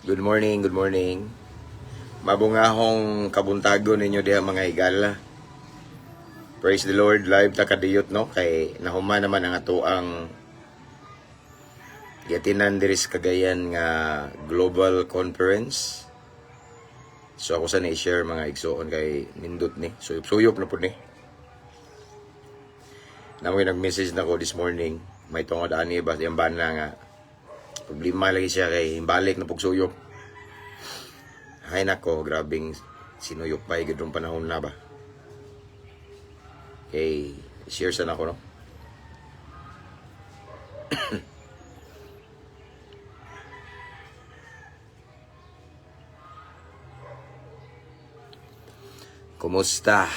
Good morning, good morning. Mabungahong kabuntago ninyo diha mga higala. Praise the Lord, live ta kadiyot no kay nahuman naman ang ato ang yatinan diri sa Cagayan nga global conference. So ako sa i-share mga igsoon kay nindot ni. Suyop na pud ni. Namoy nag-message na ko this morning. May tungod ani ba yung bana nga problema lagi siya kay balik na pugsuyop. Hay nako, grabing sinuyop pa gidong panahon na ba. Okay, share sana ko no. Kumusta?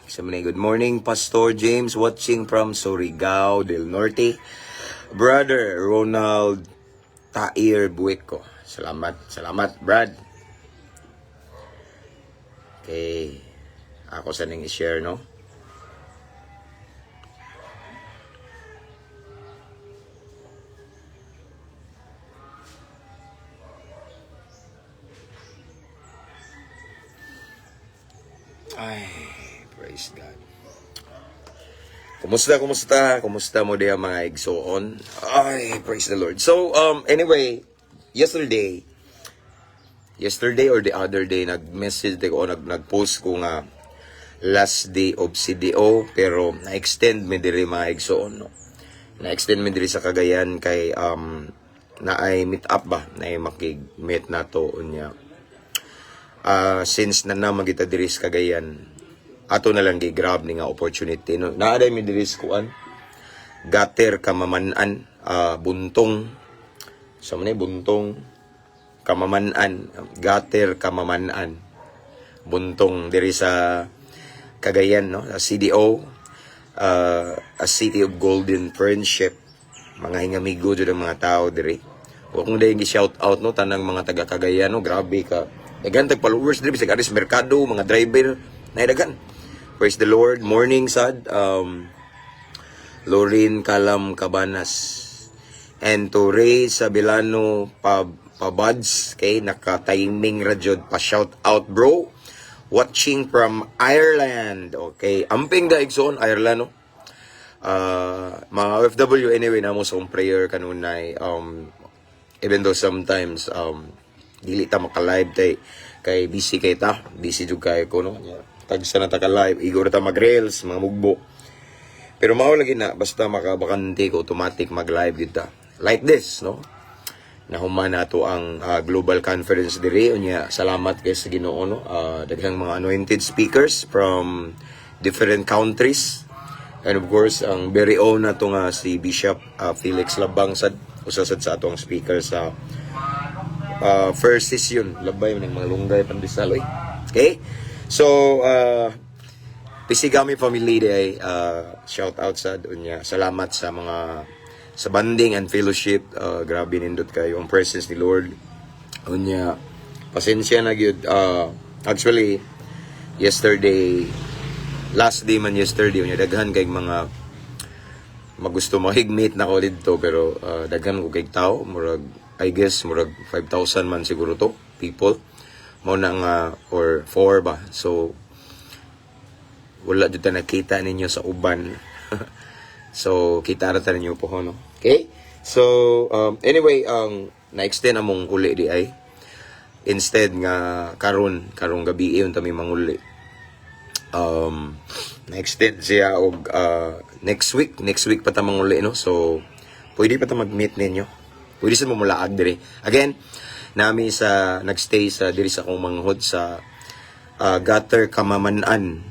Good morning, Pastor James, watching from Surigao del Norte. Brother Ronald Tair Bueco. Salamat, Brad. Okay, ako sa ning i-share, no? Ay, praise God. Kumusta mo diya mga igsoon? Ay, praise the Lord. So, anyway, yesterday or the other day, nag-message ko, nag-post ko nga last day of CDO, pero na-extend mi diri mga igsoon, no? Na-extend mi diri sa Cagayan kay, na ay meet up ba? Na ay makig-meet na to, unya. Since na naman kita diri sa Cagayan, ato na lang gi-grab ni nga opportunity, no? Naaday mi diri sa kuan, Gater Kamamanan, Buntong, sa man Buntong, Kamamanan, Gater Kamamanan, Buntong diri sa Cagayan, no? Sa CDO, a city of golden friendship, mga hingamigo jud ang mga tao diri. Wa kung dayon gi-shout out, no, tanang mga taga Cagayan, no, grabe ka. Dagan tag followers diri sa Aris Mercado, mga driver, naidagan. Praise the Lord. Morning sad, Lorin Calam Cabanas, and to Ray Sabilano Pabads, okay, naka-timing radyod pa shout out bro, watching from Ireland, okay, amping da igsoon Ireland, no? Mga OFW anyway namo sa prayer kanunay, even though sometimes dili ta maka-live kay busy jud kay ko, no? Tagsa na ta ka-live, igor ta mag-reels, mga mugbo. Pero mao lagi na basta makabakante ko automatic mag-live dito. Like this, no? Nahuman na to ang global conference diri, unya salamat kay sa Ginoo, no? Daghang mga anointed speakers from different countries. And of course, ang very own na to nga si Bishop Felix Labang sad, usa sad sa atong speaker sa first session, labay ng mga lunggay pandisaloy. Okay? So, Pisigami family day, shout out sa dunya. Salamat sa mga sa banding and fellowship. Grabe nindot kayo ang presence ni Lord. Unya, pasensya na gyud. Actually, yesterday, last day man yesterday, unya daghan kay mga magusto mahigmate na ko dito, pero daghan ko kay tao, murag I guess murag 5,000 man siguro to people. Mo nang or 4 ba. So wala dito nakita ninyo sa uban. So kita ra ta ninyo po, no. Okay? So anyway, na-extend among uli di ay. Instead nga karong gabi iyon tami manguli. Na-extend siya og next week pa ta manguli, no. So pwede pa ta mag-meet ninyo. Pwede sa mamulaag diri. Again, nami sa nagstay sa diri sa akong manghod sa Gater Kamamanan.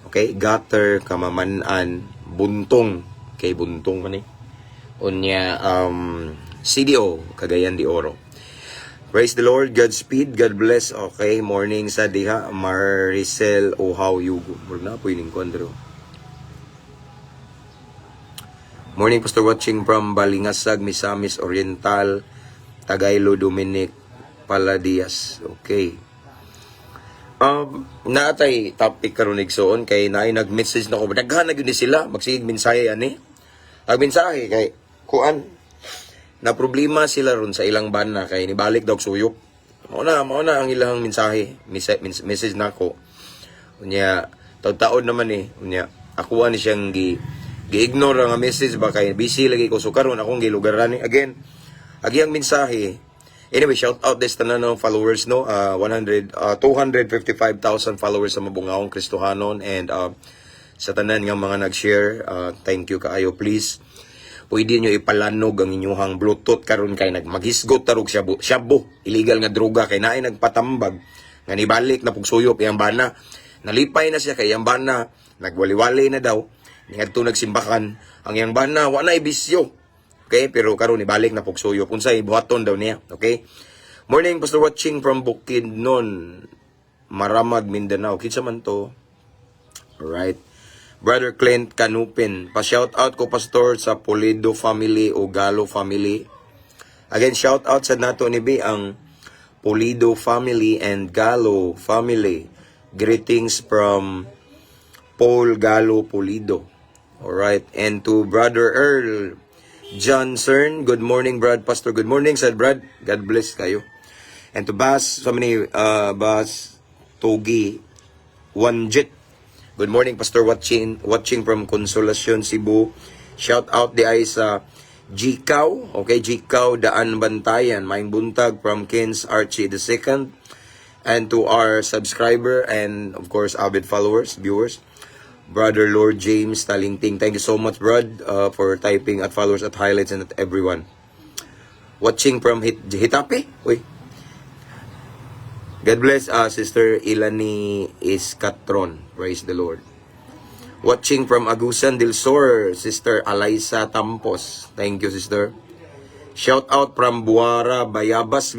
Okay, Gater Kamamanan, Buntong. Okay, Buntong man eh. Unya CDO Cagayan de Oro. Praise the Lord, Godspeed, God bless. Okay, morning sa diha Maricel Ohaw Yugo. Murag na po ining kwandro. Morning, Pastor, watching from Balingasag, Misamis Oriental, Tagaylo, Dominic Paladias. Okay. Naatay topic karon igsoon kay naay nag-message na ko. Daghan na gyud sila magsig mensahe ani. Ang mensahe kay kuan na problema sila ron sa ilang bana kay nibalik daw suyop. Mauna ang ilang mensahe, message na ako. Unya, taon naman unya, ako ni siyang gi-ignore nga message ba kay busy lagi ko so karon akong gilugaran again. Agi ang mensahe. Anyway, shout out this tanan ng followers no, 255,000 followers sa Mabungaong Kristohanon and sa tanan nga mga nag-share, thank you kaayo please. Pwede nyo ipalanog ang inyong Bluetooth karon kay nagmagisgot tarog shabu, illegal nga droga kay naay nagpatambag nga nibalik na pugsuyop iyang bana. Nalipay na siya kay iyang bana, nagwaliwali na daw, ngadto nagsimbakan ang iyang bana wa na ibisyo. Okay, pero karon ibalik na pugsuyop unsay buhaton daw niya. Okay. Morning, Pastor watching from Bukidnon, Maramag, Mindanao. Kinsa man to? Alright. Brother Clint Canupin, pa-shout out ko pastor sa Pulido family o Galo family. Again, shout out sa nato ni B ang Pulido family and Galo family. Greetings from Paul Galo Pulido. Alright, and to Brother Earl Johnson, good morning Brad Pastor. Good morning said Brad. God bless kayo. And to Bas, so many Bas Togi Wanjit. Good morning, Pastor. Watching from Consolacion, Cebu. Shout out di ay sa Gcaw. Okay, Gcaw Daan Bantayan. Maing buntag from Kins Archie II. And to our subscriber and of course avid followers, viewers, Brother Lord James Talingting. Thank you so much, Brad, for typing at followers at highlights and at everyone. Watching from Hitape. Uy. God bless Sister Ilani Iscatron. Praise the Lord. Watching from Agusan del Sur, Sister Alaysa Tampos. Thank you, Sister. Shout out from Buara, Bayabas,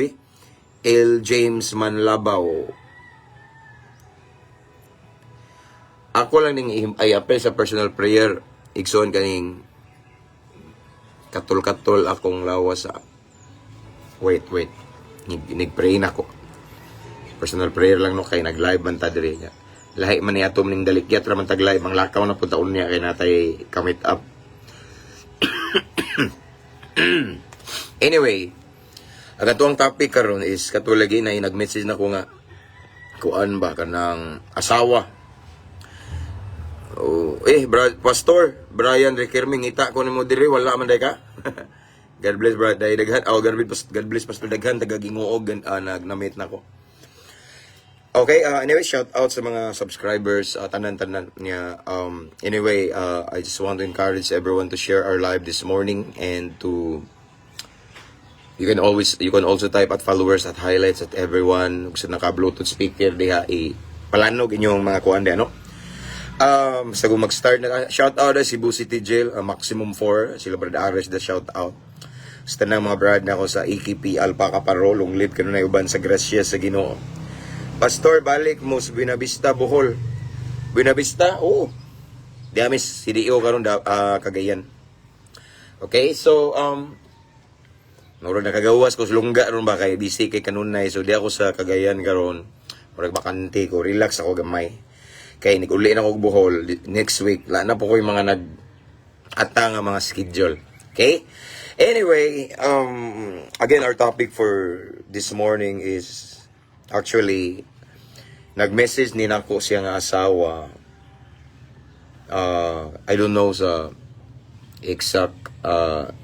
L. James Manlabaw. Ako lang ning i-apply sa personal prayer. Igsoon kaning katol-katol akong lawas sa... Wait. Nag-pray na ako. Personal prayer lang no kay nag-live man ta diri niya. Lahi man ni atom ning dalikyat ra man tag live ang lakaw na punta unya kay natay kamit up. Anyway, ang atong topic karon is katulagi na nag-message na ko nga kuan ba kanang asawa. Oh, Pastor Brian Rekerming ita ko nimo diri wala man day ka. God bless brother daghan. God bless Pastor daghan tagagingoog nagnamit na ko. Okay, anyway, shout out sa mga subscribers, tanan-tanan niya. Anyway, I just want to encourage everyone to share our live this morning and to you can also type at followers at highlights at everyone sa naka-Bluetooth speaker diha palanog inyong mga kuan di ano. Sa mag-start na shout out sa Cebu City Jail, Maximum 4, sila Brad Ares the shout out. Sa tanang mga brad na ako sa EKP Alpaca Parol, lunglit kanunay uban sa grasya sa Ginoo. Pastor, balik mo sa Buenavista, Bohol. Buenavista? Oo. Diamis, CDO karon Cagayan. Okay, so, nuro nakagawas ko sa lungga ron ba kay busy kay kanunay. So, di ako sa Cagayan karon. Murag bakante ko, relax ako gamay. Kay nag-uli na ako Bohol next week. Wala na po ko yung mga nag-ata nga mga schedule. Okay? Anyway, again, our topic for this morning is actually nag-message ni nako siya nga asawa. I don't know sa exact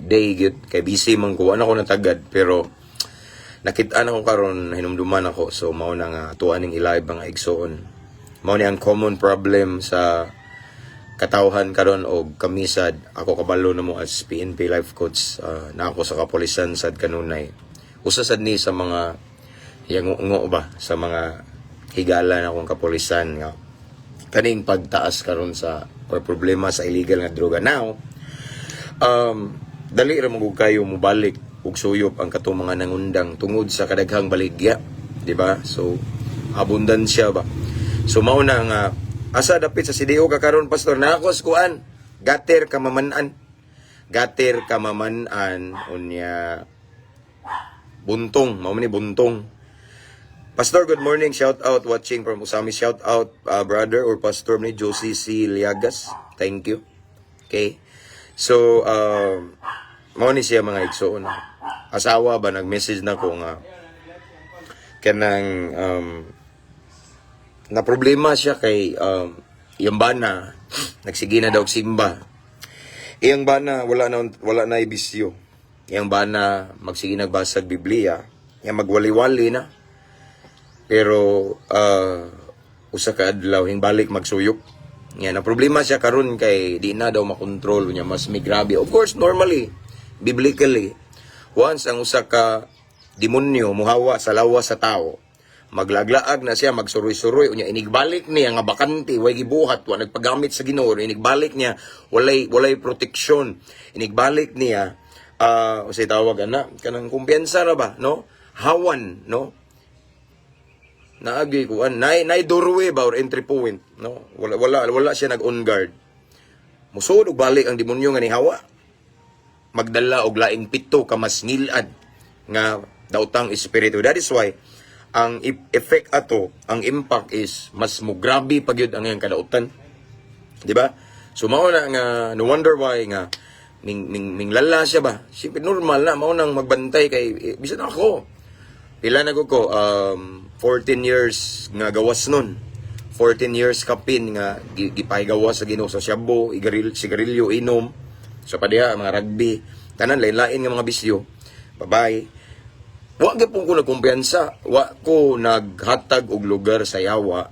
day gyud kay busy man ko ana ko natagad pero nakita-an ako karon hinumduman ako so mao na nga tuan ning i-live ang igsoon. Mao ni ang common problem sa katawhan karon og kamisad. Ako kabalo na mo as PNP life coach na ako sa kapulisan sad kanunay. Usa sad ni sa mga yango ba sa mga higala na akong kapulisan nga kaning pagtaas karon sa problema sa illegal nga droga. Now, dali ra mo kayo mobalik og suyop ang katong mga nangundang tungod sa kadaghang baligya, di ba? So abundansya ba. So mao na nga asa dapit sa CDO ka karon pastor na ako kuan gater kamamanan unya buntong mao ni buntong. Pastor, good morning. Shout out watching from Usami. Shout out brother or pastor ni Josie C. Liagas. Thank you. Okay. So, mao ni siya mga igsoon. Asawa ba nag-message na ko nga kanang na problema siya kay iyang bana nagsige na daw og simba. Iyang bana wala na ibisyo. Iyang bana magsige nagbasag Biblia, iyang magwali-wali na. Pero usa ka adlaw hingbalik magsuyop. Yan ang problema siya karon kay di na daw makontrol niya, mas may grabe. Of course, normally, biblically, once ang usa ka demonyo muhawa sa lawas sa tao, maglaglaag na siya, magsuroy-suroy unya inigbalik niya nga bakante way gibuhat wa nagpagamit sa Ginoo, inigbalik niya walay proteksyon, inigbalik niya usay tawag ana kanang kumpiyansa ra ba, no, hawan, no, naagi ko nay doorway ba or entry point, no, wala siya nag-on guard, musud og balik ang demonyo nga ni hawa, magdala og laing pito ka mas ngilad nga daotang espiritu. That is why ang effect ato, ang impact is mas mo grabe pagyud ang iyang kadautan, di ba? So mao na nga no wonder why nga ming lala siya ba, siyempre normal na mao nang magbantay kay bisan ako pila na ko 14 years nga gawas nun, 14 years kapin nga gipaygawas sa Ginoo sa Shabu, sigarilyo, inom sa padiha mga rugby, tanan lain-lain nga mga bisyo, babae. Wa gyapon ko nagkumpiyansa, wa ko naghatag og lugar sa yawa.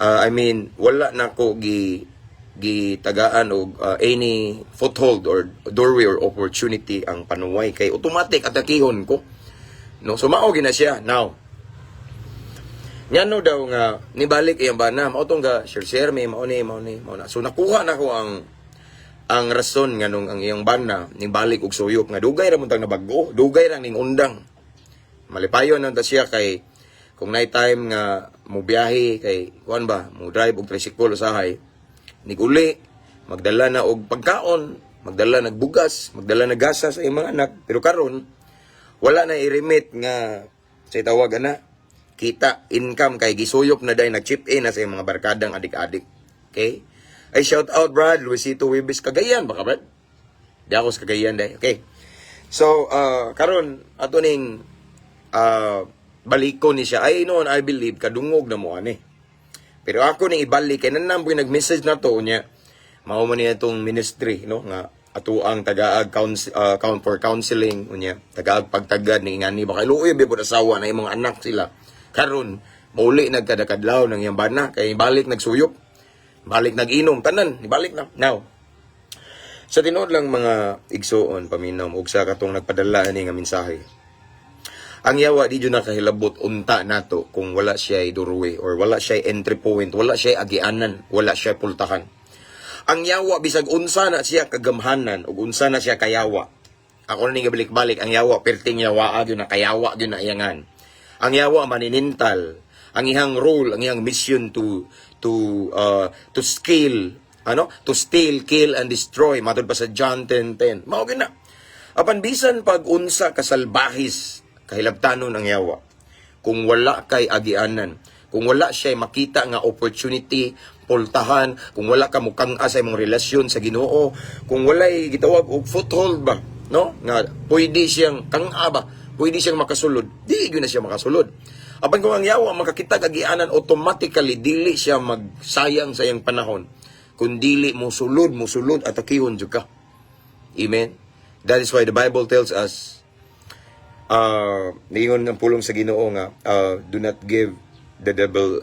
I mean, wala na ko gitagaan og any foothold or doorway or opportunity ang panuway kay automatic atakihon ko. No, so mao gina siya now. Ngano daw nga nibalik iyang bana, mao tong ga share may mao na. So nakuha na ko ang rason nganong ang iyang bana nibalik og suyop nga dugay ra man tang nabago, dugay ra ning undang. Malipayon na siya kay kung night time nga mo biyahe kay kuan ba mo drive og tricycle usahay niguli magdala na og pagkaon, magdala nagbugas, magdala na gasa sa imong anak, pero karon wala na i-remit nga say tawag ana kita income kay gisuyop na day nag-chip in na sa mga barkadang adik-adik. Okay, ay shout out Brad Luisito Wibis Cagayan baka Brad di ako sa Cagayan day. Okay, so karon ato ning baliko ni siya. I know and I believe kadungog na mo ani. Pero ako ning ibalik kay nanam ko nag-message na to niya. Mao man niya itong ministry, no, nga ato ang tagaag count for counseling unya, tagaag pagtagad ni ngani baka luoy bi pud asawa na imong anak sila. Karon mauli nagkadakadlaw nang iyang bana kay balik nagsuyop. Balik nag-inom tanan, ibalik na. Now, sa tinuod lang mga igsoon paminaw ug sa katong nagpadala ani nga mensahe. Ang yawa di na kahilabot unta nato kung wala siya doorway or wala siya entry point, wala siya agianan, wala siya pultahan. Ang yawa bisag unsa na siya kagamhanan ug unsa na siya kayawa. Ako na ni balik-balik ang yawa perting yawa gyud na kayawa gyud na iyangan. Ang yawa maninintal, ang ihang role, ang ihang mission to steal, to steal, kill and destroy. Matod pa sa John 10:10. Mao gyud na. Apan bisan pag unsa kasalbahis kahilabtanon ang yawa. Kung wala kay agianan, kung wala siya makita nga opportunity, pultahan, kung wala ka mukang sa imong relasyon sa Ginoo, kung walay gitawag og foothold ba, no? Nga pwede siyang ba, pwede siyang makasulod. Di gyud na siya makasulod. Apan kung ang yawa makakita agianan, automatically dili siya magsayang sa iyang panahon. Kung dili mo sulod atakihon jud ka. Amen. That is why the Bible tells us niingon ng pulong sa Ginoo nga do not give the devil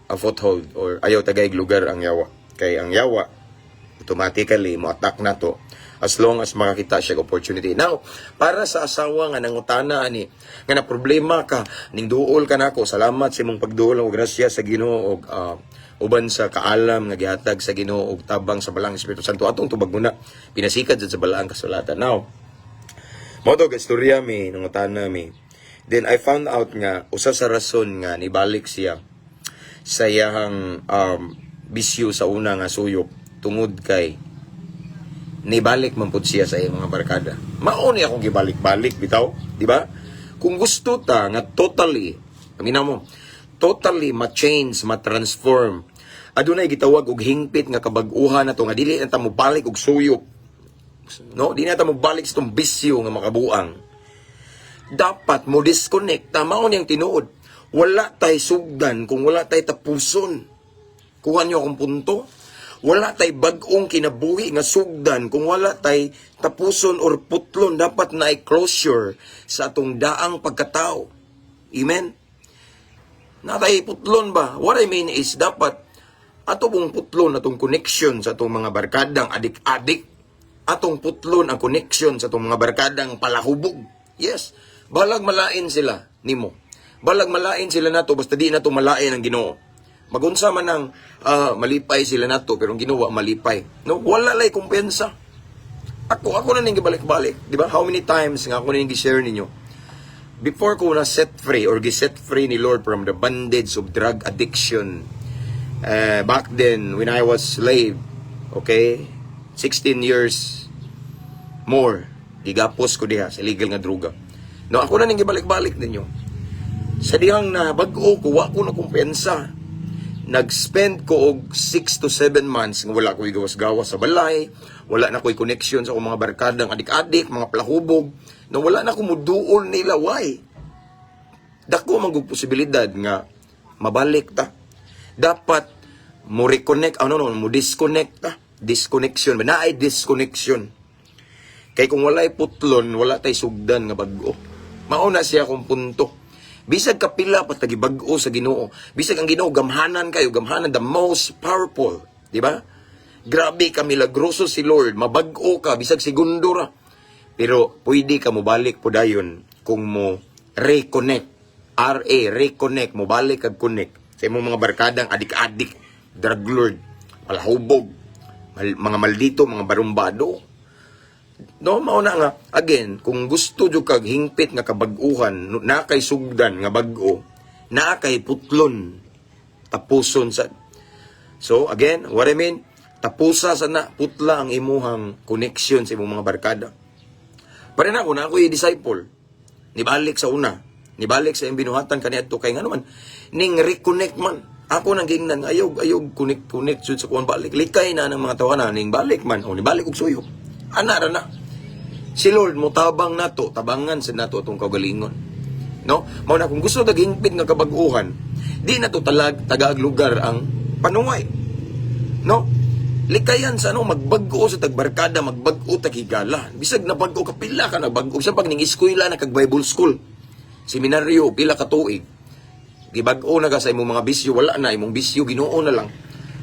a foothold or ayaw tagay lugar ang yawa. Kay ang yawa automatically mo attack na to as long as makakita siya opportunity. Now, para sa asawa nga nangutana ani nga na problema ka ning duol ka nako, salamat sa imong pagduol og grasya sa Ginoo og uban sa kaalam nga gihatag sa Ginoo og tabang sa balang Espiritu Santo atong tubag muna pinasikat sa balang kasulatan. Now, mo to istorya mi nangutana mi. Then I found out nga usa sa rason nga nibalik siya sa iyang bisyo sa una nga suyop tungod kay nibalik man pud siya sa iyang mga barkada. Mao ni akong gibalik-balik bitaw, di ba? Kung gusto ta nga totally, mo, totally ma-change, ma-transform. Adunay gitawag og hingpit nga kabag-uhan nato nga dili na ta mo balik og suyop. No, di na ta mo balik sa tong bisyo nga makabuang. Dapat mo disconnect, mao niyang tinuod. Wala tay sugdan kung wala tay tapuson. Kuha niyo akong punto. Wala tay bag-ong kinabuhi nga sugdan kung wala tay tapuson or putlon. Dapat na closure sa atong daang pagkatao. Amen? Natay putlon ba? What I mean is dapat atong putlon atong connection sa atong mga barkadang adik-adik. Atong putlon ang connection sa atong mga barkadang palahubog. Yes. Balag malain sila nimo. Balag malain sila nato basta di nato malain ang Ginoo. Magunsa man ang malipay sila nato pero ang ginawa malipay. No, wala lay kumpensa. Ako na ning gibalik-balik, di ba? How many times nga ako na ning gi-share ninyo? Before ko na set free or gi-set free ni Lord from the bondage of drug addiction. Back then when I was slave, okay? 16 years more gigapos ko diha sa illegal nga droga. No, ako na ning gibalik-balik ninyo. Sa dihang na bag-o ko, wa ko na kumpensa. Nag-spend ko og 6 to 7 months nga wala ko'y gawas-gawas sa balay, wala na ko'y connection sa akong mga barkadang adik-adik, mga palahubog, na wala na ko muduol nila. Why? Dako magug posibilidad nga mabalik ta. Dapat mo reconnect, mo disconnect ta. Disconnection, naay disconnection. Kay kung walay putlon, wala tay sugdan nga bag-o. Mauna siya akong punto. Bisag kapila pa tagi bag-o sa Ginoo. Bisag ang Ginoo gamhanan kayo, gamhanan the most powerful, di ba? Grabe ka milagroso si Lord, mabag-o ka bisag segundo ra. Pero pwede ka mo balik po dayon kung mo reconnect. Reconnect mo balik kag connect sa imong mga barkadang adik-adik, drug lord, palahubog, mga maldito, mga barumbado. No, mauna nga, again, kung gusto nyo kag hingpit nga kabag-uhan, na kay sugdan nga bag-o, na kay putlon, tapuson sa. So, again, what I mean, tapusa sa na, putla ang imuhang connection sa imong mga barkada. Pare na ako i-disciple, nibalik sa una, nibalik sa imbinuhatan kaniadto kay nga naman, ning reconnect man. Ako nang gingnan, ayog connect sa kuwan balik. Likay na ng mga tawanan, ning balik man, o nibalik og suyo. Anara na. Si Lord mo tabang nato, tabangan sa nato atong kagalingon. No? Mao na kung gusto daghingpit nga kabag-uhan, di na to tagaag lugar ang panuway. No? Likayan sa magbag-o sa tagbarkada, magbag-o tagigala. Bisag na bag-o kapila ka na bag-o sa pag ning eskwela na kag Bible school. Seminaryo pila ka tuig. Gibag-o na ka sa imong mga bisyo, wala na imong bisyo Ginoo na lang.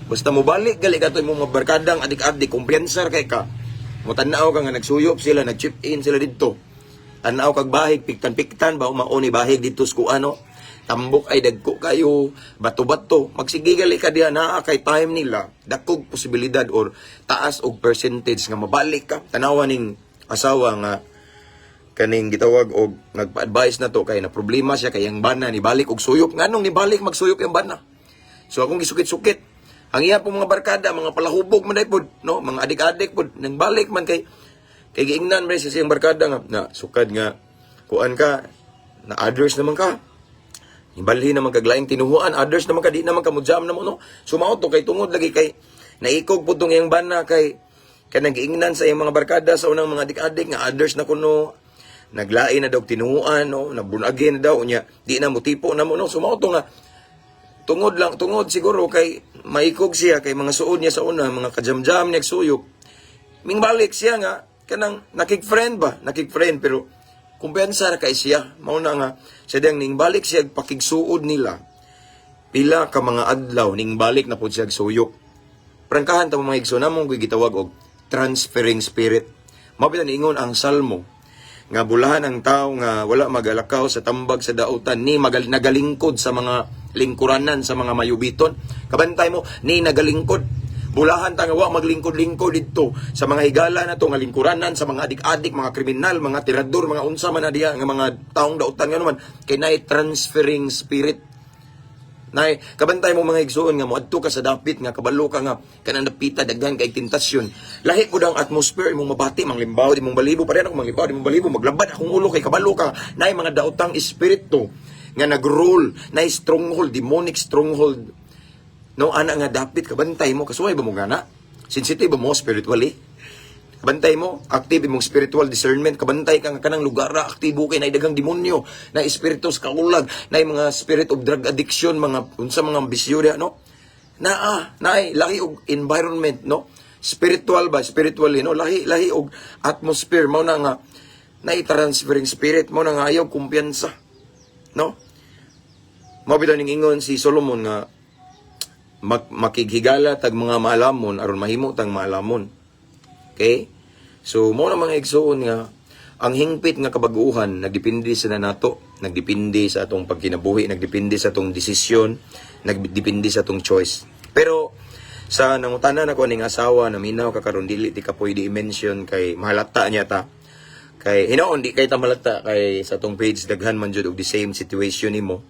Basta mo balik gali ka to imong mga barkadang adik-adik, kumpiyansar kay ka. Mutanaw ka nga nagsuyop sila, nag-chip in sila dito. Tanaw kag bahig, piktan-piktan, ba mauni bahig dito sa ano. Tambok ay dagko kayo, bato-bato. Magsigigali ka diya na kay time nila. Dakog posibilidad or taas og percentage nga mabalik ka. Tanawa ning asawa nga kaning gitawag og nagpa-advise na to kay na problema siya kay ang bana ni balik og suyop. Nganong ni balik magsuyop yung bana? So akong gisukit-sukit. Ang iya pong mga barkada, mga palahubog man pod, no, mga adik-adik pod, nang balik man kay giingnan man sa siyang barkada nga na sukad nga kuan ka na others naman ka. Ibalhin naman kag laing tinuhuan, others naman ka di naman ka mujam na mo no. Sumaot to kay tungod lagi kay naikog pud tong iyang bana kay nag-iingnan sa iyang mga barkada sa unang mga adik-adik nga others na kuno naglain na daw tinuhuan no, nabunagin na daw unya di na mo tipo na mo no. Sumaot to nga tungod siguro kay maikog siya kay mga suod niya sa una, mga kajamjam niya suyok. Ming balik siya nga kanang nakig-friend pero kumpensa kay siya. Mao na nga siya dang ning balik siya pakigsuod nila. Pila ka mga adlaw ning balik na pud siya suyok. Prangkahan ta mga igsoon namong gitawag og transferring spirit. Mabitan ingon ang salmo nga bulahan ang tao nga wala magalakaw sa tambag sa dautan ni nagalingkod sa mga lingkuranan sa mga mayubiton. Kabantay mo ni nagalingkod. Bulahan ta nga wa maglingkod-lingkod dito sa mga higala na to nga lingkuranan sa mga adik-adik, mga kriminal, mga tirador, mga unsa man na diya nga mga taong dautan nga naman kay naay transferring spirit. Nay, kabantay mo mga igsoon nga moadto ka sa dapit nga kabalo ka nga kanang napita daghan kay tentasyon. Lahi ko ang atmosphere imong mabati manglimbaw di mong balibo pare ako manglimbaw di mong balibo maglabad akong ulo kay kabalo ka. Nay mga daotang espiritu nga nag-rule, nay stronghold, demonic stronghold. No ana nga dapit kabantay mo kasuway ba mo gana? Sensitive ba mo spiritually? Bantay mo, active imong spiritual discernment, kabantay ka nga kanang lugar ra aktibo kay nay daghang demonyo, na espiritus kaulag, na mga spirit of drug addiction, mga unsa mga bisyo no? Naay lahi og environment, no? Spiritual ba, spiritually, no? Lahi og atmosphere mao na nga naay transferring spirit, mao na nga ayaw kumpiyansa, no? Mao bitaw ning ingon si Solomon nga makighigala tag mga maalamon aron mahimo tang maalamon. Okay? So, mo na mga igsoon nga, ang hingpit nga kabag-uhan, nagdepende sa nato, nagdepende sa atong pagkinabuhi, nagdepende sa atong desisyon, nagdepende sa atong choice. Pero, sa nangutanan ako ning asawa, naminaw ka karon dili ti ka pwede i-mention kay mahalata niya ta. Kay, hinaon, di kay ta malata, kay sa atong page, daghan man jud og the same situation nimo.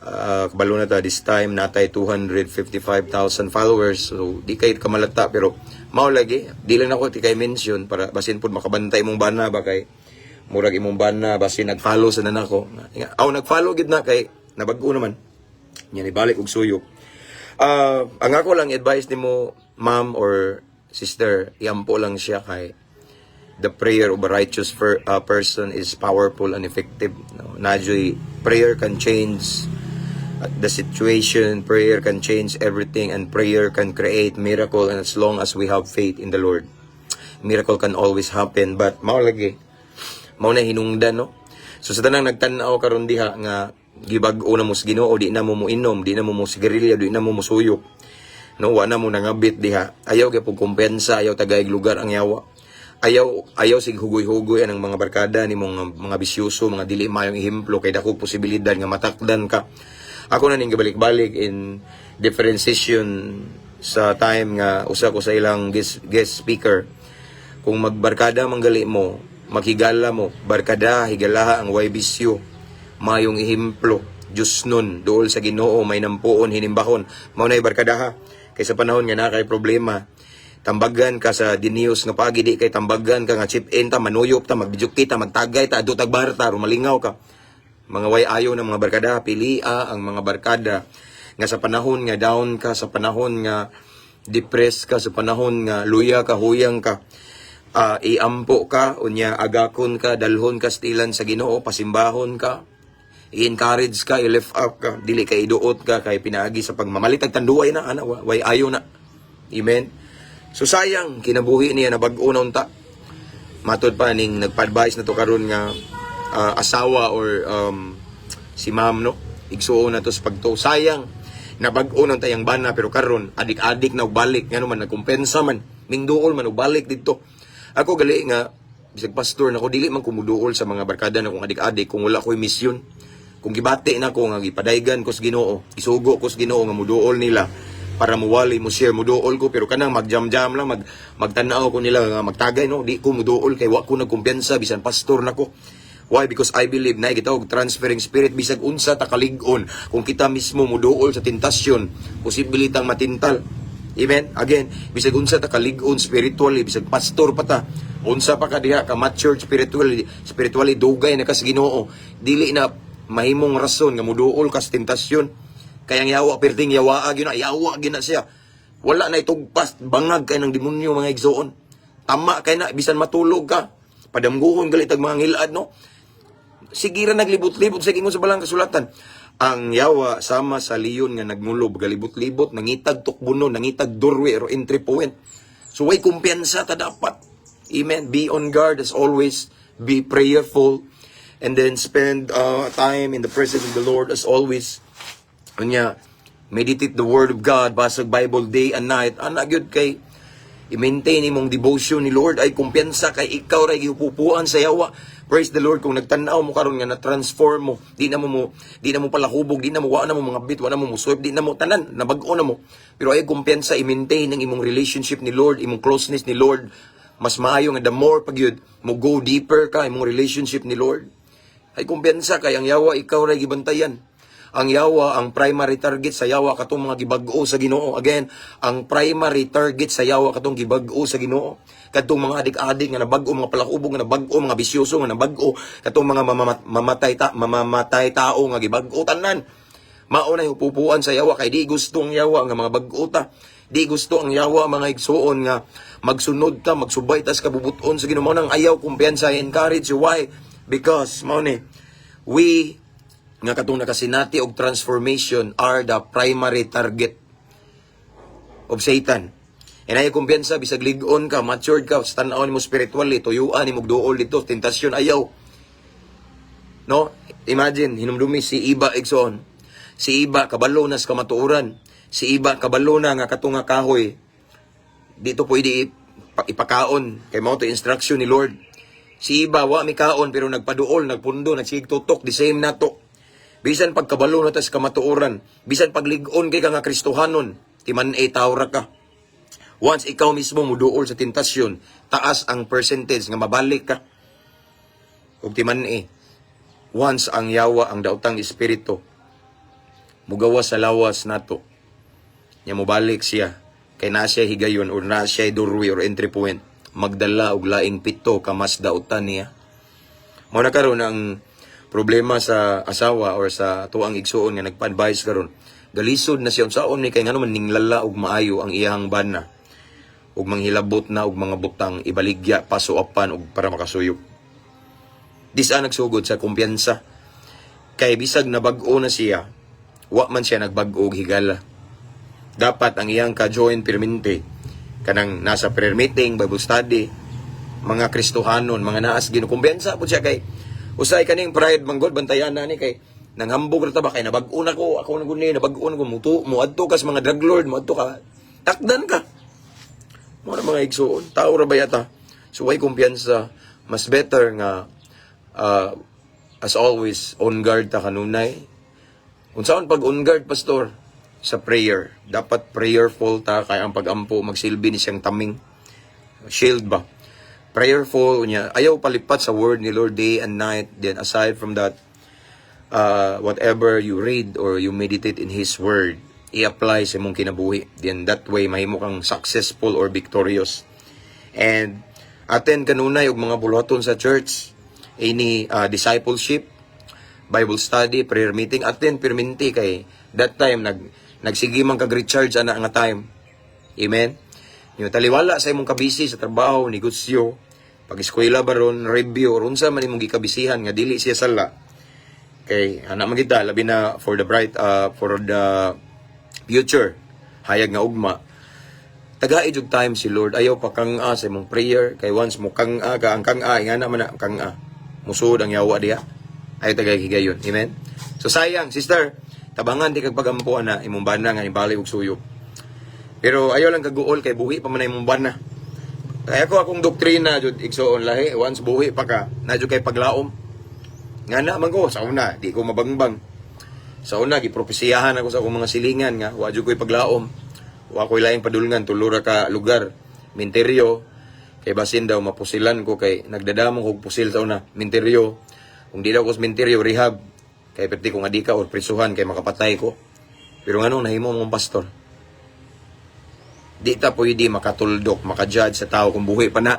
Kabalo na ta this time natay 255,000 followers, so di kay kamalata, pero mao lagi di lang ako ti kay mention para basin pud makabantay imong bana ba kay murag imong bana basin nag-follow sa nanako nag-follow gid na kay nabag-o naman nya ibalik og suyok. Ang ako lang advice nimo ma'am or sister, iampo lang siya kay the prayer of a righteous person is powerful and effective, no? Najoy prayer can change the situation, prayer can change everything, and prayer can create miracle. And as long as we have faith in the Lord, miracle can always happen. But mao lagi, mao na hinungdan, no? So sa tanang nagtan-aw karon diha nga gibag-o na mo sa Ginoo, di na mo inom, di na mo sigarilyo, di na mo suyok, no? Wa na mo nangabit diha. Ayaw gyud kumpensa, ayaw tagayg lugar ang yawa. Ayaw sig hugoy-hugoy anang mga barkada ni mga bisyoso, mga dili mayong ehemplo kay dako posibilidad nga matakdan ka. Ako na ning gibalik-balik in different session sa time nga usa ko sa ilang guest speaker. Kung magbarkada manggali mo, maghigala mo, barkada higalaha ang way bisyo, mayong ehemplo, Diyos nun, dool sa Ginoo may nampuon hinimbahon, mao nay barkadaha. Kay sa panahon nga na kay problema, tambagan ka sa dinios nga pagi, di kay tambagan ka nga chip in ta, manuyop ta, magbidyok kita, magtagay ta, adu tagbarta, rumalingaw ka. Mga way ayaw ng mga barkada, pilia ang mga barkada nga sa panahon nga down ka, sa panahon nga depressed ka, sa panahon nga luya ka, huyang ka, iampo ka, unya agakon ka, dalhon ka stilan sa Ginoo, pasimbahon ka, i-encourage ka, i-lift up ka, dili ka iduot ka, kay pinaagi sa pagmamalitag tanduay na, way ayaw na. Amen? So sayang, kinabuhi niya na bag-o na unta. Matod pa ning nagpa-advise na to karon nga asawa or si ma'am, no? Igsuon na to sa pagto. Sayang, nabag-o na tayang bana, pero karon adik-adik na balik, nga naman, nagkumpensa man, mingduol man, balik dito. Ako gali nga, bisag pastor, nako dili man kumuduol sa mga barkada na kung adik-adik, kung wala ko'y misyon. Kung gibati na ko nga gipadaygan ko sa Ginoo, isugo ko sa Ginoo nga muduol nila para muwali mo share, muduol ko, pero kanang magjam-jam lang, magtanaw ko nila nga magtagay, no? Di ko muduol kay wa ko nagkumpiyansa bisan pastor nako. Why? Because I believe na gitawag transferring spirit, bisag unsa ta kalig-on, kung kita mismo muduol sa tentasyon, posibilitang matintal. Amen? Again, bisag unsa ta kalig-on spiritually, bisag pastor pa ta, unsa pa ka diha ka mature spiritually dugay na ka sa Ginoo, dili na mahimong rason nga muduol ka sa tentasyon. Kaya ang yawa perting yawa gyud na siya. Wala na itugpas, bangag kay ng demonyo mga igsoon. Tama kay na bisan matulog ka, padamguhon galit ang mga ngilad, no? Sigira naglibot-libot sa ingon sa balang kasulatan. Ang yawa sama sa leon nga nagmulob, galibot-libot, nangitag tukbuno, nangitag doorway or entry point. So way kumpiyansa ta dapat. Amen. Be on guard as always. Be prayerful. And then spend time in the presence of the Lord as always. Kanya, meditate the Word of God, basag Bible day and night. Ana gyud kay i-maintain imong devotion ni Lord, ay kumpiyansa kay ikaw ray gipupuan sa yawa. Praise the Lord, kung nagtanaw mo karon nga na-transform mo, di na mo palahubog, di na mo wa na mo mga bit, wa na mo swipe, di na mo tanan, nabag-o na mo. Pero ay kumpiyansa i-maintain ang imong relationship ni Lord, imong closeness ni Lord. Mas maayo nga the more pag yun, mo go deeper ka imong relationship ni Lord. Ay kumpiyansa kay ang yawa ikaw ray gibantayan. Ang yawa, ang primary target sa yawa katong mga gibag-o sa Ginoo. Again, ang primary target sa yawa katong gibag-o sa Ginoo. Katong mga adik-adik nga nabag-o, mga palakubog nga nabag-o, mga bisyoso nga nabag-o, katong mga mamamatay tao nga gibag-o tanan. Mao na upupuan sa yawa kay di gustong yawa nga mga bag-o ta. Di gusto ang yawa mga igsuon nga magsunod ta, magsubay tas kabubuton sa Ginoo. Mao nang ayaw kumpiyansa, encourage you. Why? Because mao ni we nga katong nakasinati og transformation are the primary target of Satan. And ayaw kumpiyansa, bisag lig-on ka, matured ka, sa tanaw ni mo spiritually, tuyuan ni mo duol dito, tentasyon ayaw. No? Imagine, hinumdumi si Iba igsoon. Si Iba, kabalo na sa kamatuuran. Si Iba, kabalo na nga katunga kahoy. Dito pwede ipakaon. Kay mao to instruction ni Lord. Si Iba, wa mi kaon, pero nagpaduol, nagpundo, nagsigtutok, the same nato. Bisan pagkabalo na tas kamatuoran, bisan paglig-on kay ka nga Kristohanon, timan tawra ka. Once ikaw mismo muduol sa tentasyon, taas ang percentage nga mabalik ka. Ug timan once ang yawa, ang daotang espiritu, mugawas sa lawas nato, nya mobalik siya, kay na siya higayon or na siya doorway or entry point, magdala og laing pito ka mas daotan niya. Mao na karon ang problema sa asawa or sa tuang igsuon nga nagpa-advise karon. Galisod na siya unsaon ni kay ngano man ninglala og maayo ang iyang bana. Ug manghilabot na og mga butang ibaligya pasuapan og para makasuyop. Disa nagsugod sa kumpiyansa. Kay bisag nabag-o na siya, wa man siya nagbag-o og higala. Dapat ang iyang ka-join permente kanang nasa prayer meeting, Bible study, mga Kristohanon, mga naas ginukumpiyansa pud siya kay usay kaning pride manggod bantayan na ni kay nanghambog ra ta ba kay nabag-o na ko ako naguni nabag-o na ko muadto ka sa mga drug lord muadto ka takdan ka mo na mga igsuon tao ra ba yata so way kumpiyansa mas better nga as always on guard ta kanunay unsaon pag on guard pastor sa prayer dapat prayerful ta kay ang pagampo magsilbi ni siyang taming shield ba. Prayerful niya. Ayaw palipat sa word ni Lord day and night. Then aside from that, whatever you read or you meditate in His word, i-apply sa mong kinabuhi. Then that way, mahimo kang successful or victorious. And attend kanunay og mga buluhaton sa church. Any discipleship, Bible study, prayer meeting. Attend perminti kay that time nagsige man kag recharge ana nga time. Amen. Yung taliwala sa imong kabisi sa trabaho, negosyo, pag-eskwela baron, review, or unsa man imong gikabisihan nga dili siya sala. Kay ana man kita labi na for the future. Hayag nga ugma. Tagaid og time si Lord, ayaw pa kang-a sa imong prayer kay once mo kang-a ka ang kang-a ingana man na kang-a. Musud ang yawa diha. Ayaw tagay higayon. Amen. So sayang sister, tabangan di kag pagampuan na imong bana nga ibalik og suyop. Pero ayaw lang kaguol kay buhi pa man imong bana. Kaya akong doktrina jud igsoon lahi once buhi pa ka na jud kay paglaom. Ngana man ko sa una di ko mabangbang. Sa una gipropesiyahan ako sa akong mga silingan nga wa jud koy paglaom. Wa koy laing padulngan tulura ka lugar minteryo kay basin daw mapusilan ko kay nagdadamo kog pusil sa una minteryo. Kung di daw ko sa minteryo rehab kay perti ko nga di ka or prisuhan kay makapatay ko. Pero ngano nahimo mong pastor? Di ta pwede makatuldok, makajudge sa tao kung buhi pa na.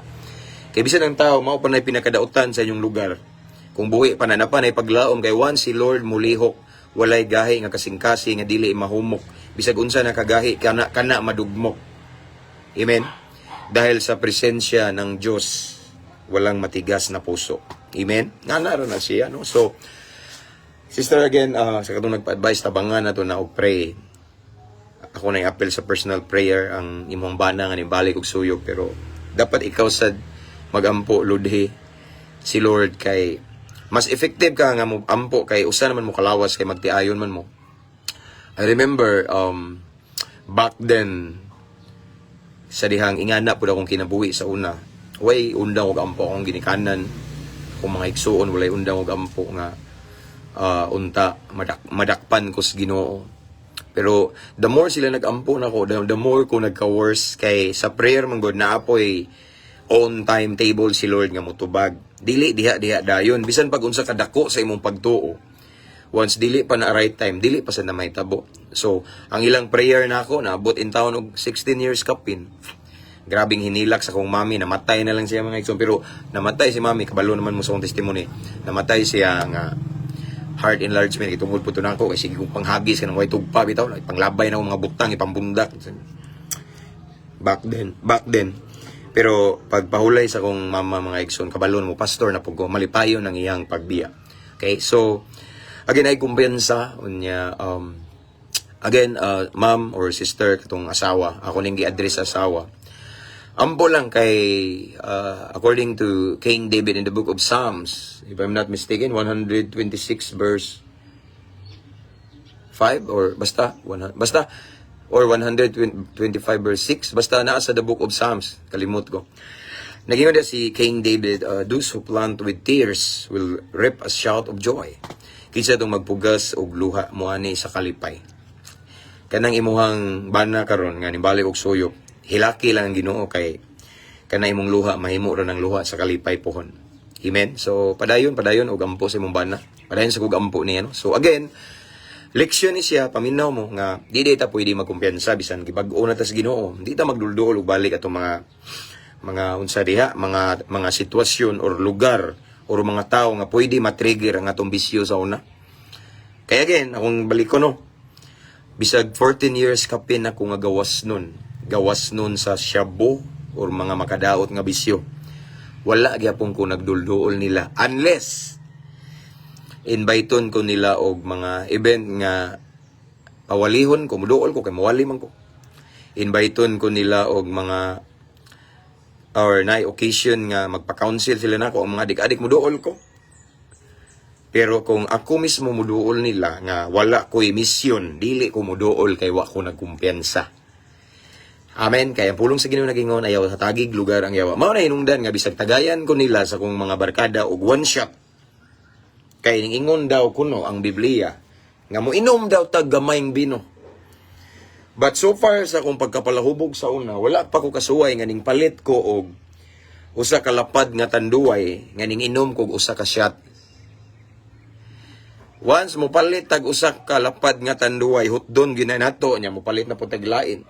Kaya bisan ang tao, mao pa na pinakadautan sa inyong lugar. Kung buhi pa na napanay paglaom, kay once si Lord mulihok, walay gahi nga kasing-kasi nga dili mahumok. Bisag unsa na kagahi, kana madugmok. Amen? Dahil sa presensya ng Diyos, walang matigas na puso. Amen? Nga naroon na siya, no? So, sister again, sa katong nagpa-advise, tabangan na to na pray. Ako na i-appel sa personal prayer ang imong bana nga nibalik og suyog pero dapat ikaw sad magampo ludhi si Lord kay mas effective ka nga mo ampo kay usa naman mo kalawas kay magtiayon man mo. I remember back then sa dihang ingana pud akong kinabuhi sa una. Way undang og ampo akong ginikanan. Kung mga igsuon walay undang og ampo nga unta madakpan ko sa Ginoo. Pero the more sila nag-ampo na ko, the more ko nagka-worse kay sa prayer man god na apoy on timetable si Lord nga motubag. Dili diha dayon bisan pag unsa kadako sa imong pagtuo. Once dili pa na right time, dili pa sa na may tabo. So, ang ilang prayer na ako naabot in town og 16 years kapin. Grabing hinilak sa kong mami, namatay na lang siya mga igsoon pero namatay si mami, kabalo naman mo sa akong testimony. Namatay siya nga heart enlargement itungod po to nako kay sige kong panghagis kanang way tugpa bitaw panglabay na akong mga butang ipambundak back then. Pero pagpahulay sa kong mama mga igsoon, kabalon mo pastor na pug malipayon ng iyang pagbiya. Okay, so again ay kumpiyansa unya again ma'am or sister katong asawa, ako ning gi-address sa asawa. Ampo lang kay according to King David in the book of Psalms, if I'm not mistaken, 126 verse 5 or basta or 125 verse 6, basta naa sa the book of Psalms, kalimot ko. Nagingon na si King David, those who plant with tears will reap a shout of joy. Kinsa itong magpugas og luha moani sa kalipay. Kanang imuhang bana karon nga nimbalik og suyop, hilaki lang ang Ginoo kay kana imong luha mahimo ra ng luha sa kalipay pohon. Amen. So padayon og ampo sa imong bana. Padayon sa kog ampo niya, no? So again, leksyon ni siya, paminaw mo nga di ta pwede magkumpiyansa bisan gibag-o na ta sa Ginoo. Di ta magduldul og balik atong mga unsa diha, mga sitwasyon or lugar or mga tao nga pwede matrigger ang atong bisyo sa una. Kaya again, akong balik ko, no, bisag 14 years kapin ako nga gawas nun sa shabu or mga makadaot nga bisyo. Wala gyapon ko nagdulduol nila unless inviteon ko nila og mga event nga pawalihon ko, muduol ko kay mawali man ko. Inviteon ko nila og mga or na occasion nga magpa-counsel sila nako ang mga adik-adik muduol ko. Pero kung ako mismo muduol nila nga wala ko'y misyon, dili ko muduol kay wa ko nagkumpiyansa. Amen. Kaya pulong sa Ginoo nagingon ayaw sa tagig lugar ang yawa. Mao na hinungdan nga bisag tagayan ko nila sa kong mga barkada og one shot. Kay ingon daw kuno ang Biblia nga moinom daw tag gamayng bino. But so far sa kong pagkapalahubog sa una, wala pa ko kasuway nga ning palit ko og usa ka lapad nga tanduay nga ning inom kog usa ka shot. Once mo palit tag usa ka lapad nga tanduay, hutdon ginanato nya mo palit na po tag lain.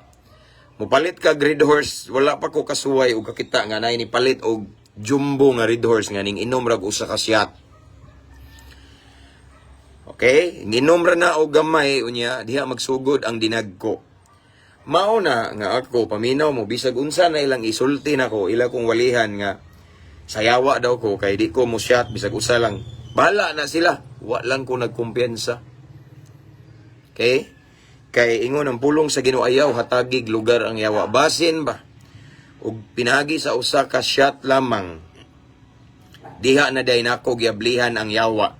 Mo palit ka Red Horse, wala pa ko kasuway og kakita nga nay ni palit og jumbo nga Red Horse nga ning inom rag usa ka shot. Okay, ginom ra na og gamay unya diha magsugod ang dinagko. Mao na nga ako paminaw mo bisag unsa na ilang isulti nako, ila kong walihan nga sayawa daw ko kay di ko mo shot bisag usa lang. Bahala na sila, wa lang ko nagkumpiyansa. Okay? Kay ingon ang pulong sa Ginoo ayaw hatagig lugar ang yawa. Basin ba og pinagi sa usa ka shot lamang. Diha na day nako giablihan ang yawa.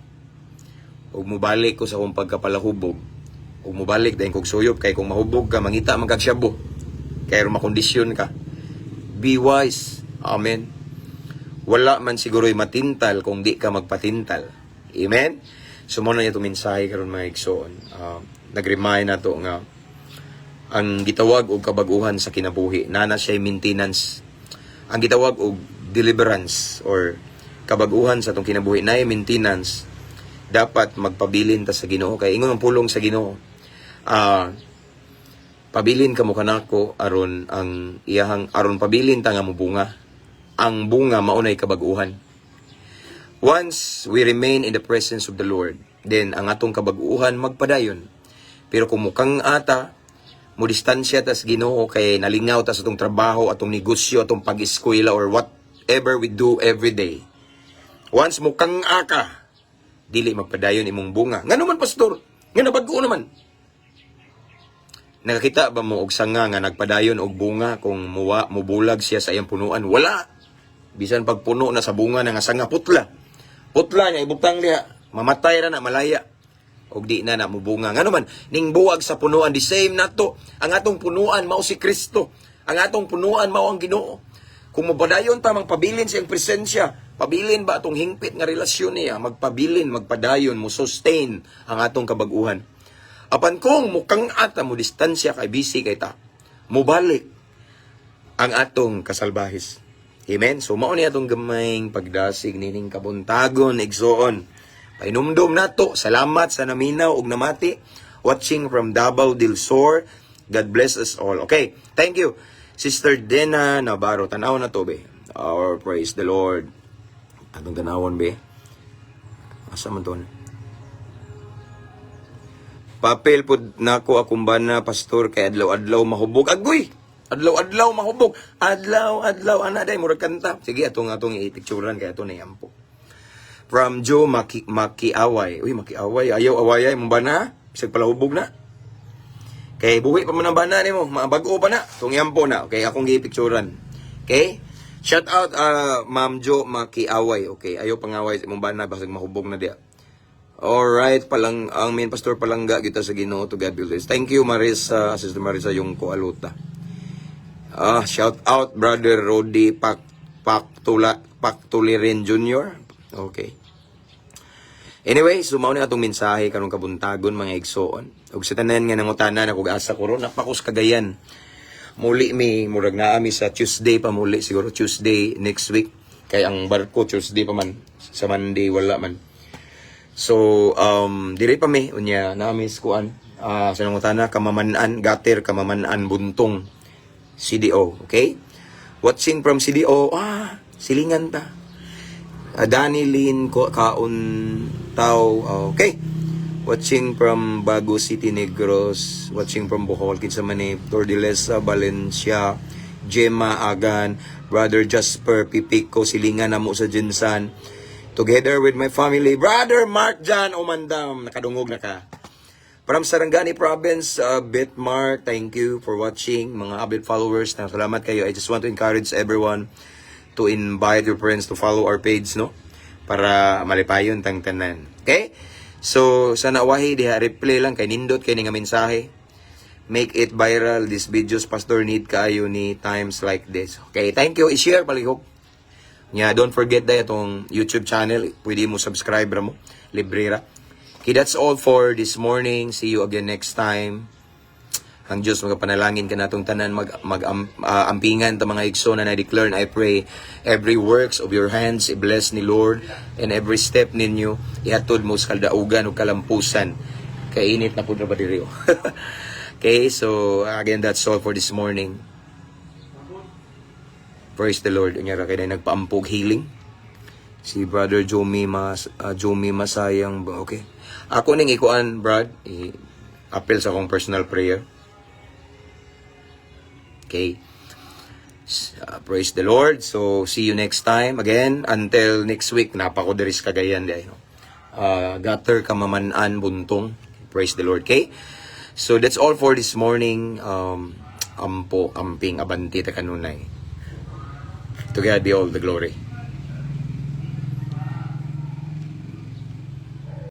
Ug mubalik ko sa akong pagkapalahubog. Ug mubalik dayon kog suyop kay kung mahubog ka mangita man kag shabu. Kay makondisyon ka. Be wise. Amen. Wala man siguro'y matintal kung di ka magpatintal. Amen. So mo na itong mensahe karon mga igsoon. Nag-remind na to nga ang gitawag og kabaguhan sa kinabuhi nana siya maintenance. Ang gitawag og deliverance or kabaguhan sa tong kinabuhi na maintenance. Dapat magpabilin ta sa Ginoo kay ingon ang pulong sa Ginoo. Pabilin kamo kanako aron ang iyahang aron pabilin ta nga mubunga. Ang bunga maunay kabaguhan. Once we remain in the presence of the Lord, then ang atong kabaguhan magpadayon. Pero kung mukhang ata mo distansya ta sa Ginoo kay nalingaw ta sa atong trabaho, atong negosyo, atong pag-eskwela or whatever we do every day. Once mukhang aka dili magpadayon imong bunga. Ngano man pastor? Nga nabag-o naman. Nakakita ba mo og sanga nga nagpadayon og bunga kung mubulag siya sa iyang punuan? Wala. Bisan pagpuno na sa bunga na nga sanga putla. Putla niya ibutang liha, mamatay ra na malaya. Og di na mubunga. Ngano man ning buwag sa punuan the same nato. Ang atong punuan mao si Kristo. Ang atong punuan mao ang Ginoo. Kung mapadayon ta mang pabilin sa iyang presensya, pabilin ba atong hingpit nga relasyon niya, magpabilin, magpadayon, mo sustain ang atong kabaguhan. Apan kung mukhang ata mo distansya kay busy kay ta, mubalik ang atong kasalbahis. Amen? So mao ni atong gamayng pagdasig nining kabuntagon, igsoon. Painumdum nato, salamat sa naminaw ug namati, watching from Davao del Sur. God bless us all. Okay, thank you. Sister Dena Navarro, tanaw na to be. Our praise the Lord. Atong tanawon be. Asa man ton? Papel pud nako akong bana pastor kay adlaw-adlaw mahubog. Agoy. Adlaw mahubog. Adlaw ana day murag kanta. Sige atong i-picturean kay ato na yampo. From Joe Makiaway. Uy, Makiaway. Ayaw awayay mong bana. Bisag palahubog na. Kay buhi pa man ang bana nimo. Mabago pa na. Itong yampo na. Okay, akong i-picturean. Okay? Shout out Ma'am Joe Makiaway. Okay, ayaw pangaway sa imong bana. Basag mahubog na diya. Alright, ang main pastor palangga kita sa Ginoo, to God be praised. Thank you Marisa, Sister Marisa yung koaluta. Shout out Brother Rodi Pactuliren Jr. Okay. Anyway, sumaw na atong mensahe kanong kabuntagon mga igsoon. Ug sa tanan nga nangutanan ako asa ko ron napakos kagayan. Muli murag naa mi sa Tuesday pa muli siguro Tuesday next week kay ang barko Tuesday pa man sa Monday wala man. So, diri pa mi, unya, na-miss kuan. Sa nangutana, Kamaman-an, Gater, Kamaman-an, Buntong, CDO, okay? Watching from CDO, silingan ta. Danilin, Kaun, Tao, okay? Watching from Bago City, Negros, watching from Bohol, Kinsamani, Tordilesa, Valencia, Gemma, Agan, Brother Jasper, Pipico, silingan na mo sa Jinsan, together with my family, Brother Mark John Omandam, nakadungog na ka. From Sarangani Province, Bitmar, thank you for watching. Mga avid followers, salamat kayo. I just want to encourage everyone to invite your friends to follow our page, no? Para malipayon tang tanan. Okay? So, sana wahi, diha replay lang, kay nindot kay nga mensahe. Make it viral, these videos, Pastor, need kayo ni times like this. Okay, thank you. I-share, palihog. Yeah, don't forget na itong YouTube channel. Pwede mo subscribe mo. Libre ra. Okay, that's all for this morning. See you again next time. Ang Diyos, magapanalangin ka natong tanan, ampingan ta mga igsoon na na-declare and I pray every works of your hands, i-bless ni Lord, and every step ninyo, ihatod mo sa kaldaugan o kalampusan. Kainit na po na ba diriyo? Okay, so again, that's all for this morning. Praise the Lord. Unya ra kay nagpaampog healing. Si Brother Jomi Masayang. Okay. Ako ning ikuan, Brad. Appeal sa akong personal prayer. Okay. Praise the Lord. So, see you next time. Again, until next week. Napako deris Cagayan. Gater, Kamaman-an, Buntong. Praise the Lord. Okay. So, that's all for this morning. Amping, abanti, ta kanunay. To God be all the glory.